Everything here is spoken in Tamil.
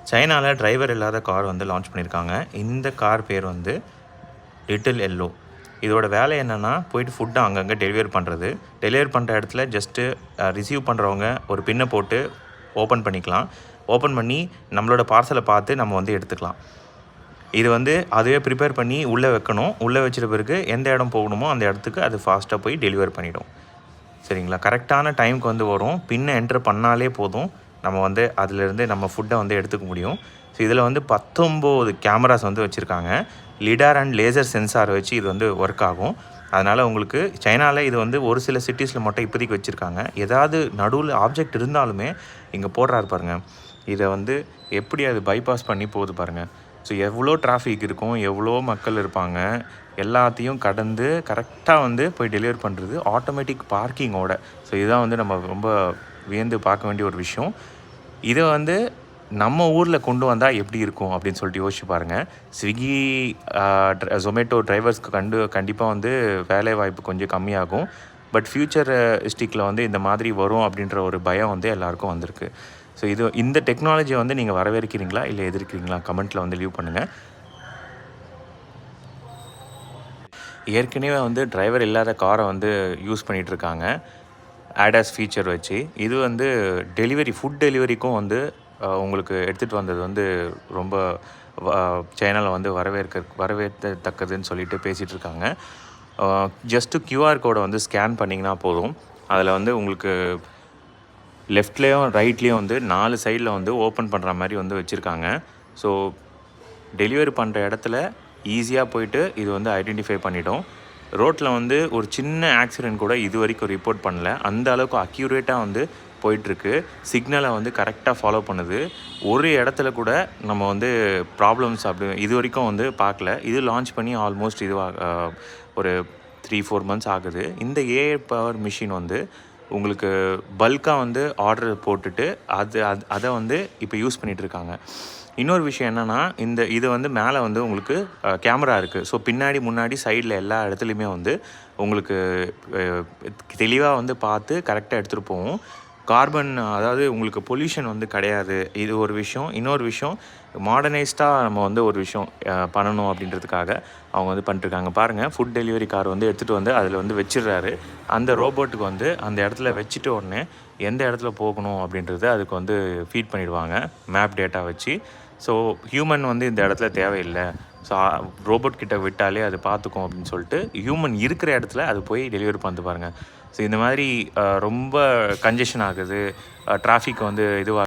சைனாவில் டிரைவர் இல்லாத கார் வந்து லான்ச் பண்ணியிருக்காங்க. இந்த கார் பேர் வந்து லிட்டில் எல்லோ. இதோட வேலை என்னென்னா, போயிட்டு ஃபுட்டை அங்கங்கே டெலிவரி பண்ணுறது. டெலிவரி பண்ணுற இடத்துல ஜஸ்ட்டு ரிசீவ் பண்ணுறவங்க ஒரு பின்னை போட்டு ஓப்பன் பண்ணிக்கலாம். ஓப்பன் பண்ணி நம்மளோட பார்சலை பார்த்து நம்ம வந்து எடுத்துக்கலாம். இது வந்து அதுவே ப்ரிப்பேர் பண்ணி உள்ளே வைக்கணும். உள்ளே வச்சிட்ட பிறகு எந்த இடம் போகணுமோ அந்த இடத்துக்கு அது ஃபாஸ்ட்டாக போய் டெலிவர் பண்ணிவிடும். சரிங்களா? கரெக்டான டைமுக்கு வந்து வரும். பின்னை என்ட்ரு பண்ணாலே போதும், நம்ம வந்து அதிலேருந்து நம்ம ஃபுட்டை வந்து எடுத்துக்க முடியும். ஸோ இதில் வந்து 19 கேமராஸ் வந்து வச்சுருக்காங்க. லிடார் அண்ட் லேசர் சென்சார் வச்சு இது வந்து ஒர்க் ஆகும். அதனால் உங்களுக்கு சைனாவில் இது வந்து ஒரு சில சிட்டிஸில் மட்டும் இப்போதைக்கு வச்சுருக்காங்க. ஏதாவது நடுவில் ஆப்ஜெக்ட் இருந்தாலுமே இங்கே போடுறாரு பாருங்கள், இதை வந்து எப்படி அது பைபாஸ் பண்ணி போகுது பாருங்கள். ஸோ எவ்வளோ டிராஃபிக் இருக்கும், எவ்வளோ மக்கள் இருப்பாங்க, எல்லாத்தையும் கடந்து கரெக்டாக வந்து போய் டெலிவர் பண்ணுறது ஆட்டோமேட்டிக் பார்க்கிங்கோட. ஸோ இதுதான் வந்து நம்ம ரொம்ப வியந்து பார்க்க வேண்டிய ஒரு விஷயம். இதை வந்து நம்ம ஊரில் கொண்டு வந்தால் எப்படி இருக்கும் அப்படின்னு சொல்லிட்டு யோசிச்சு பாருங்கள். ஸ்விக்கி, ஜொமேட்டோ டிரைவர்ஸ்க்கு கண்டிப்பாக வந்து வேலை வாய்ப்பு கொஞ்சம் கம்மியாகும். பட் ஃப்யூச்சரிஸ்டிக்கில் வந்து இந்த மாதிரி வரும் அப்படின்ற ஒரு பயம் வந்து எல்லாருக்கும் வந்திருக்கு. ஸோ இந்த டெக்னாலஜியை வந்து நீங்கள் வரவேற்கிறீங்களா இல்லை எதிர்க்கிறீங்களா? கமெண்ட்டில் வந்து லீவ் பண்ணுங்கள். ஏற்கனவே வந்து டிரைவர் இல்லாத காரை வந்து யூஸ் பண்ணிகிட்ருக்காங்க ADAS ஃபீச்சர் வச்சு. இது வந்து ஃபுட் டெலிவரிக்கும் வந்து உங்களுக்கு எடுத்துகிட்டு வந்தது வந்து ரொம்ப சைனாவில் வந்து வரவேற்கத்தக்கதுன்னு சொல்லிட்டு பேசிகிட்ருக்காங்க. ஜஸ்ட்டு QR கோடை வந்து ஸ்கேன் பண்ணிங்கன்னா போதும். அதில் வந்து உங்களுக்கு லெஃப்ட்லேயும் ரைட்லேயும் வந்து 4 சைடில் வந்து ஓப்பன் பண்ணுற மாதிரி வந்து வச்சுருக்காங்க. ஸோ டெலிவரி பண்ணுற இடத்துல ஈஸியாக போயிட்டு இது வந்து ஐடென்டிஃபை பண்ணிடும். ரோட்டில் வந்து ஒரு சின்ன ஆக்சிடெண்ட் கூட இது வரைக்கும் ரிப்போர்ட் பண்ணல. அந்த அளவுக்கு அக்யூரேட்டாக வந்து போயிட்டுருக்கு. சிக்னலை வந்து கரெக்டாக ஃபாலோ பண்ணுது. ஒரு இடத்துல கூட நம்ம வந்து ப்ராப்ளம்ஸ் இது வரைக்கும் வந்து பார்க்கல. இது லான்ச் பண்ணி ஆல்மோஸ்ட் ஒரு 3-4 மந்த்ஸ் ஆகுது. இந்த AI பவர் மிஷின் வந்து உங்களுக்கு பல்காக வந்து ஆர்டர் போட்டுட்டு அதை வந்து இப்போ யூஸ் பண்ணிகிட்ருக்காங்க. இன்னொரு விஷயம் என்னென்னா, இது வந்து மேலே வந்து உங்களுக்கு கேமரா இருக்குது. ஸோ பின்னாடி முன்னாடி சைடில் எல்லா இடத்துலையுமே வந்து உங்களுக்கு தெளிவாக வந்து பார்த்து கரெக்டாக எடுத்துகிட்டு போகும். அதாவது உங்களுக்கு பொல்யூஷன் வந்து கிடையாது. இது ஒரு விஷயம். இன்னொரு விஷயம், மாடர்னைஸ்டாக நம்ம வந்து ஒரு விஷயம் பண்ணணும் அப்படின்றதுக்காக அவங்க வந்து பண்ணிட்டுருக்காங்க. பாருங்கள், ஃபுட் டெலிவரி கார் வந்து எடுத்துகிட்டு வந்து அதில் வந்து வச்சிடுறாரு. அந்த ரோபோட்டுக்கு வந்து அந்த இடத்துல வச்சுட்டு உடனே எந்த இடத்துல போகணும் அப்படின்றது அதுக்கு வந்து ஃபீட் பண்ணிடுவாங்க மேப் டேட்டா வச்சு. ஸோ ஹியூமன் வந்து இந்த இடத்துல தேவையில்லை, ஸோ ரோபோட் கிட்ட விட்டாலே அது பார்த்துக்கும் அப்படின்னு சொல்லிட்டு ஹியூமன் இருக்கிற இடத்துல அது போய் டெலிவரி பண்ணிட்டு பாருங்கள். ஸோ இந்த மாதிரி ரொம்ப கன்ஜெஷன் ஆகுது, டிராஃபிக் வந்து இதுவாக